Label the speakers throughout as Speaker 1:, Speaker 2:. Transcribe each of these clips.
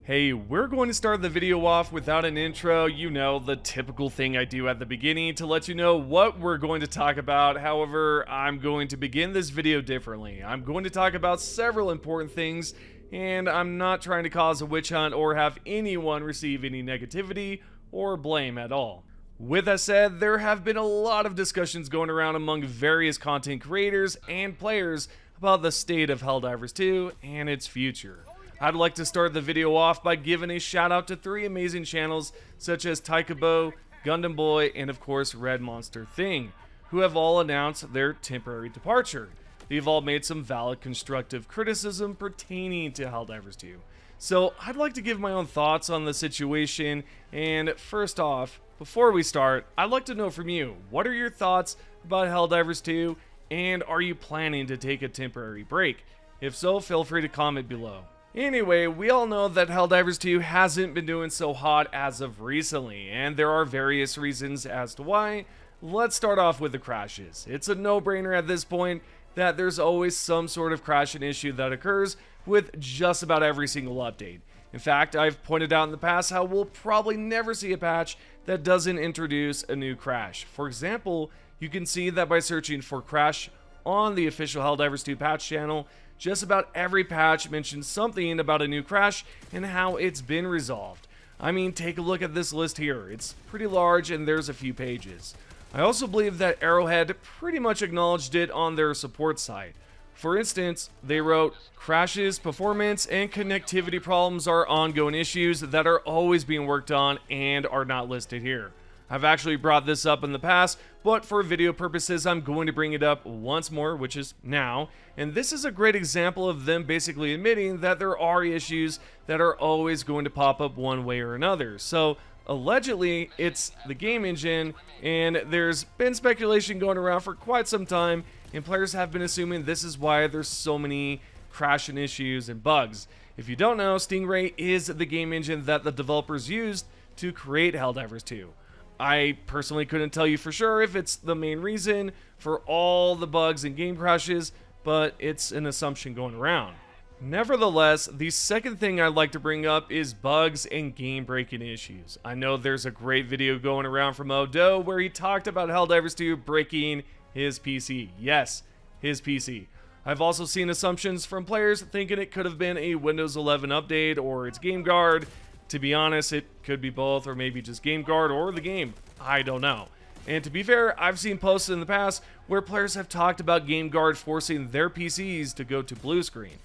Speaker 1: Hey, we're going to start the video off without an intro, you know, the typical thing I do at the beginning to let you know what we're going to talk about. However, I'm going to begin this video differently. I'm going to talk about several important things, and I'm not trying to cause a witch hunt or have anyone receive any negativity or blame at all. With that said, there have been a lot of discussions going around among various content creators and players about the state of Helldivers 2 and its future. I'd like to start the video off by giving a shout out to three amazing channels such as Taikabo, Gundam Boy, and of course Red Monster Thing, who have all announced their temporary departure. They've all made some valid constructive criticism pertaining to Helldivers 2. So I'd like to give my own thoughts on the situation, and first off, before we start, I'd like to know from you, what are your thoughts about Helldivers 2, and are you planning to take a temporary break? If so, feel free to comment below. Anyway, we all know that Helldivers 2 hasn't been doing so hot as of recently, and there are various reasons as to why. Let's start off with the crashes. It's a no-brainer at this point that there's always some sort of crashing issue that occurs with just about every single update. In fact, I've pointed out in the past how we'll probably never see a patch that doesn't introduce a new crash. For example, you can see that by searching for crash on the official Helldivers 2 patch channel, just about every patch mentions something about a new crash and how it's been resolved. I mean, take a look at this list here. It's pretty large and there's a few pages. I also believe that Arrowhead pretty much acknowledged it on their support site. For instance, they wrote, "Crashes, performance, and connectivity problems are ongoing issues that are always being worked on and are not listed here." I've actually brought this up in the past, but for video purposes, I'm going to bring it up once more, which is now. And this is a great example of them basically admitting that there are issues that are always going to pop up one way or another. So allegedly, it's the game engine, and there's been speculation going around for quite some time, and players have been assuming this is why there's so many crashing issues and bugs. If you don't know, Stingray is the game engine that the developers used to create Helldivers 2. I personally couldn't tell you for sure if it's the main reason for all the bugs and game crashes, but it's an assumption going around. Nevertheless, the second thing I'd like to bring up is bugs and game-breaking issues. I know there's a great video going around from Odo where he talked about Helldivers 2 breaking his PC. Yes, his PC. I've also seen assumptions from players thinking it could have been a Windows 11 update or its game guard. To be honest, it could be both, or maybe just game guard or the game. I don't know. And to be fair, I've seen posts in the past where players have talked about game guard forcing their PCs to go to blue screen.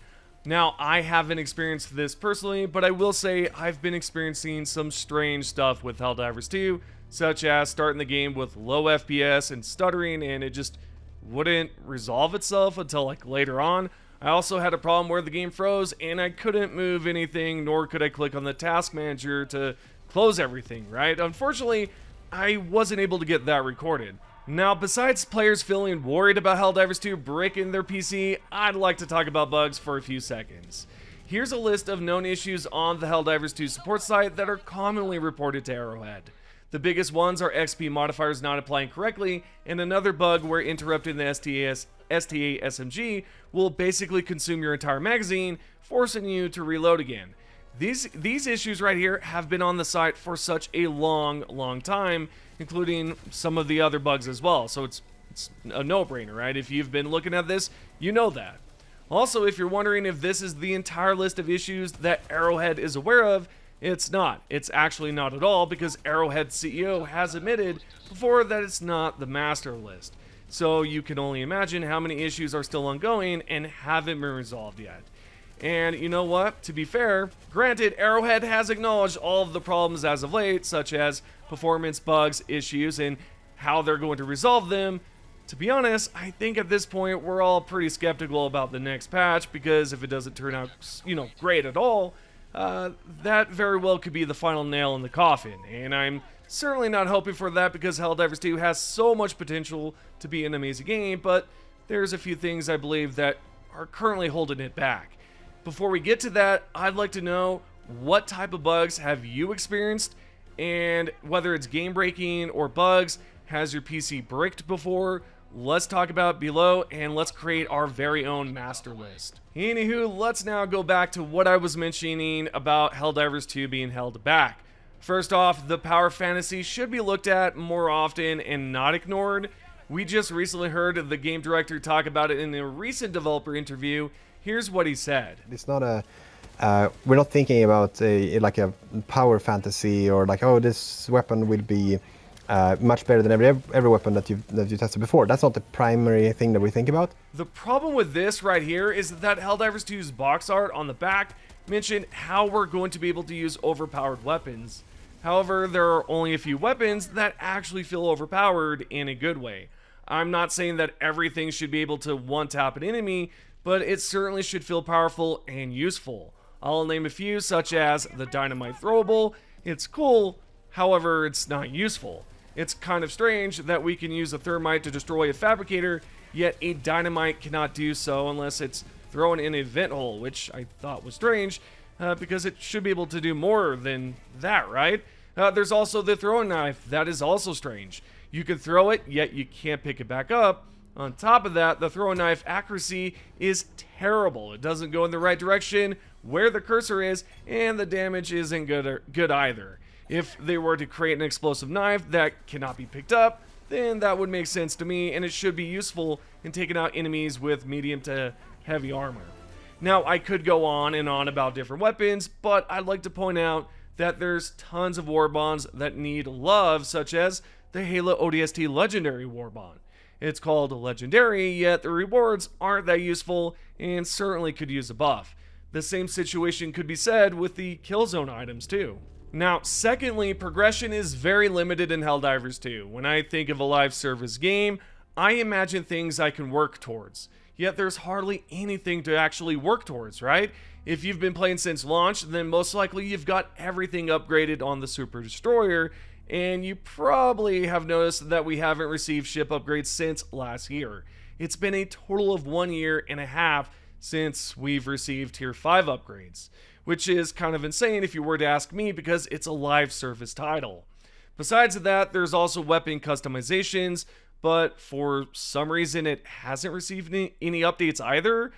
Speaker 1: Now, I haven't experienced this personally, but I will say I've been experiencing some strange stuff with Helldivers 2, such as starting the game with low FPS and stuttering, and it just wouldn't resolve itself until like later on. I also had a problem where the game froze and I couldn't move anything, nor could I click on the task manager to close everything, right? Unfortunately, I wasn't able to get that recorded. Now, besides players feeling worried about Helldivers 2 breaking their PC, I'd like to talk about bugs for a few seconds. Here's a list of known issues on the Helldivers 2 support site that are commonly reported to Arrowhead. The biggest ones are XP modifiers not applying correctly, and another bug where interrupting the STA SMG will basically consume your entire magazine, forcing you to reload again. These issues right here have been on the site for such a long time, including some of the other bugs as well, so it's a no-brainer, right? If you've been looking at this, you know that. Also, if you're wondering if this is the entire list of issues that Arrowhead is aware of, it's not. It's actually not at all, because Arrowhead's CEO has admitted before that it's not the master list. So you can only imagine how many issues are still ongoing and haven't been resolved yet. And you know what? To be fair, granted, Arrowhead has acknowledged all of the problems as of late, such as performance bugs, issues, and how they're going to resolve them. To be honest, I think at this point we're all pretty skeptical about the next patch, because if it doesn't turn out, great at all, that very well could be the final nail in the coffin, and I'm certainly not hoping for that because Helldivers 2 has so much potential to be an amazing game, but there's a few things I believe that are currently holding it back. Before we get to that, I'd like to know what type of bugs have you experienced, and whether it's game breaking or bugs, has your PC bricked before? let's talk about below and let's create our very own master list. Anywho, let's now go back to what I was mentioning about Helldivers 2 being held back. First off, the power fantasy should be looked at more often and not ignored. We just recently heard the game director talk about it in a recent developer interview. Here's what he said.
Speaker 2: It's not a we're not thinking about like a power fantasy or like, oh, this weapon will be much better than every weapon that you tested before. That's not the primary thing that we think about.
Speaker 1: The problem with this right here is that Helldivers 2's box art on the back mentioned how we're going to be able to use overpowered weapons. However, there are only a few weapons that actually feel overpowered in a good way. I'm not saying that everything should be able to one-tap an enemy, but it certainly should feel powerful and useful. I'll name a few, such as the dynamite throwable. It's cool, however, it's not useful. It's kind of strange that we can use a thermite to destroy a fabricator, yet a dynamite cannot do so unless it's thrown in a vent hole, which I thought was strange, because it should be able to do more than that, right? There's also the throwing knife. That is also strange. You can throw it, yet you can't pick it back up. On top of that, the throwing knife accuracy is terrible. It doesn't go in the right direction where the cursor is, and the damage isn't good either. If they were to create an explosive knife that cannot be picked up, then that would make sense to me, and it should be useful in taking out enemies with medium to heavy armor. Now, I could go on and on about different weapons, but I'd like to point out that there's tons of war bonds that need love, such as the Halo ODST Legendary War Bond. It's called Legendary, yet the rewards aren't that useful and certainly could use a buff. The same situation could be said with the Killzone items too. Now, secondly, progression is very limited in Helldivers 2. When I think of a live service game, I imagine things I can work towards. Yet there's hardly anything to actually work towards, right? If you've been playing since launch, then most likely you've got everything upgraded on the Super Destroyer, and you probably have noticed that we haven't received ship upgrades since last year. It's been a total of 1.5 years since we've received Tier 5 upgrades, which is kind of insane if you were to ask me, because it's a live service title. Besides that, there's also weapon customizations, but for some reason it hasn't received any updates either.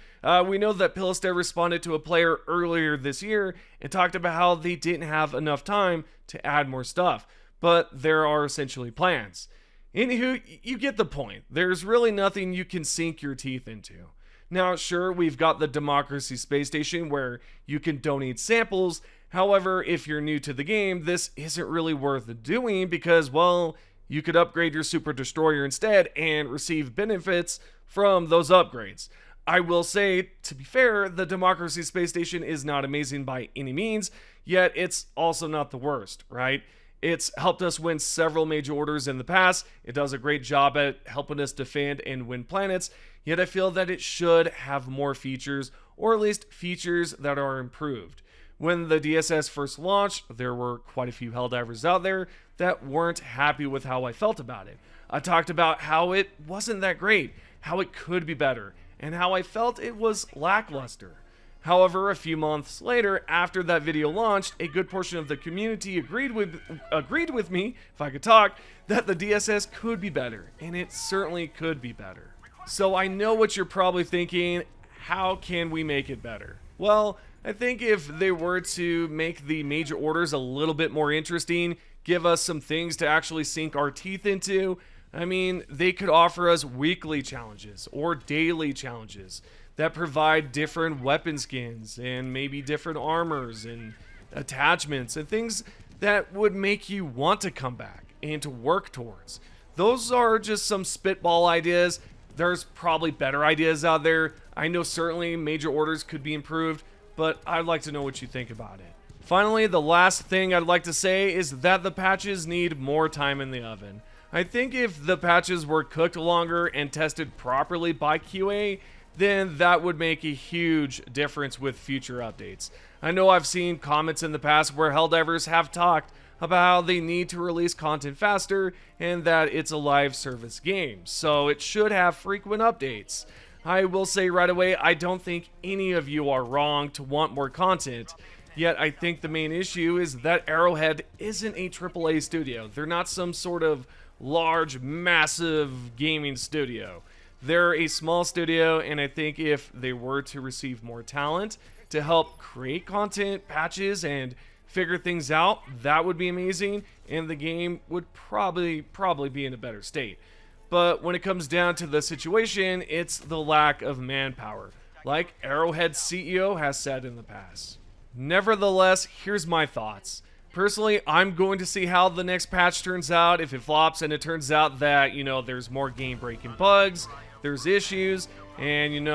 Speaker 1: We know that Pillister responded to a player earlier this year and talked about how they didn't have enough time to add more stuff, but there are essentially plans. Anywho, you get the point. There's really nothing you can sink your teeth into. Now, sure, we've got the Democracy Space Station where you can donate samples. However, if you're new to the game, this isn't really worth doing because, well, you could upgrade your Super Destroyer instead and receive benefits from those upgrades. I will say, to be fair, the Democracy Space Station is not amazing by any means, yet it's also not the worst, right? It's helped us win several major orders in the past. It does a great job at helping us defend and win planets, yet I feel that it should have more features, or at least features that are improved. When the DSS first launched, there were quite a few Helldivers out there that weren't happy with how I felt about it. I talked about how it wasn't that great, how it could be better, and how I felt it was lackluster. However, a few months later, after that video launched, a good portion of the community agreed with me, if I could talk, that the DSS could be better, and it certainly could be better. So I know what you're probably thinking, how can we make it better? Well, I think if they were to make the major orders a little bit more interesting, give us some things to actually sink our teeth into, I mean, they could offer us weekly challenges or daily challenges that provide different weapon skins and maybe different armors and attachments and things that would make you want to come back and to work towards. Those are just some spitball ideas. There's probably better ideas out there. I know certainly major orders could be improved, but I'd like to know what you think about it. Finally, the last thing I'd like to say is that the patches need more time in the oven. I think if the patches were cooked longer and tested properly by QA, then that would make a huge difference with future updates. I know I've seen comments in the past where Helldivers have talked about how they need to release content faster and that it's a live service game, so it should have frequent updates. I will say right away, I don't think any of you are wrong to want more content, yet I think the main issue is that Arrowhead isn't a AAA studio. They're not some sort of large, massive gaming studio. They're a small studio, and I think if they were to receive more talent to help create content, patches, and figure things out, that would be amazing, and the game would probably be in a better state. But when it comes down to the situation, it's the lack of manpower, like Arrowhead's CEO has said in the past. Nevertheless, here's my thoughts. Personally, I'm going to see how the next patch turns out. If it flops and it turns out that, there's more game-breaking bugs, there's issues, and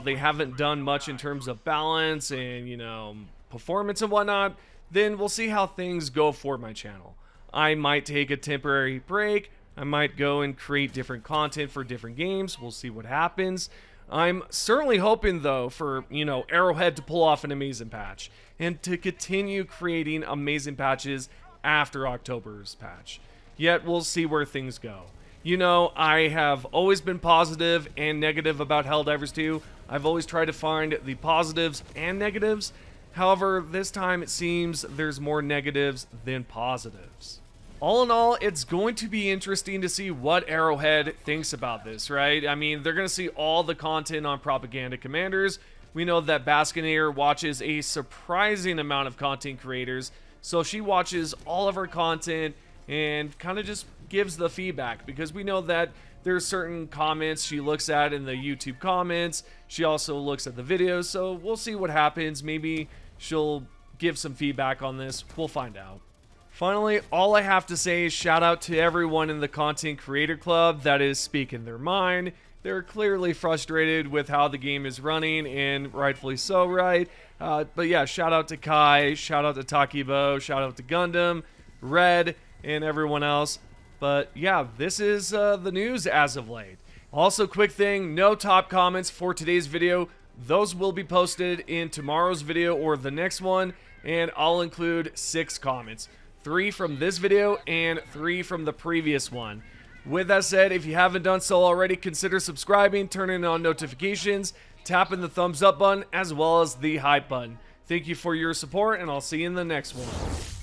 Speaker 1: they haven't done much in terms of balance and performance and whatnot, then we'll see how things go for my channel. I might take a temporary break. I might go and create different content for different games. We'll see what happens. I'm certainly hoping, though, for, Arrowhead to pull off an amazing patch and to continue creating amazing patches after October's patch. Yet we'll see where things go. I have always been positive and negative about Helldivers 2. I've always tried to find the positives and negatives. However, this time it seems there's more negatives than positives. All in all, it's going to be interesting to see what Arrowhead thinks about this, right? I mean, they're going to see all the content on Propaganda Commanders. We know that Baskinator watches a surprising amount of content creators, so she watches all of her content and kind of just gives the feedback, because we know that there's certain comments she looks at in the YouTube comments. She also looks at the videos, so we'll see what happens. Maybe she'll give some feedback on this. We'll find out. Finally, all I have to say is shout out to everyone in the Content Creator Club that is speaking their mind. They're clearly frustrated with how the game is running, and rightfully so, right? But yeah, shout out to Kai, shout out to Takibo, shout out to Gundam, Red, and everyone else. But yeah, this is the news as of late. Also, quick thing, no top comments for today's video. Those will be posted in tomorrow's video or the next one, and I'll include 6 comments. 3 from this video and 3 from the previous one. With that said, if you haven't done so already, consider subscribing, turning on notifications, tapping the thumbs up button, as well as the hype button. Thank you for your support, and I'll see you in the next one.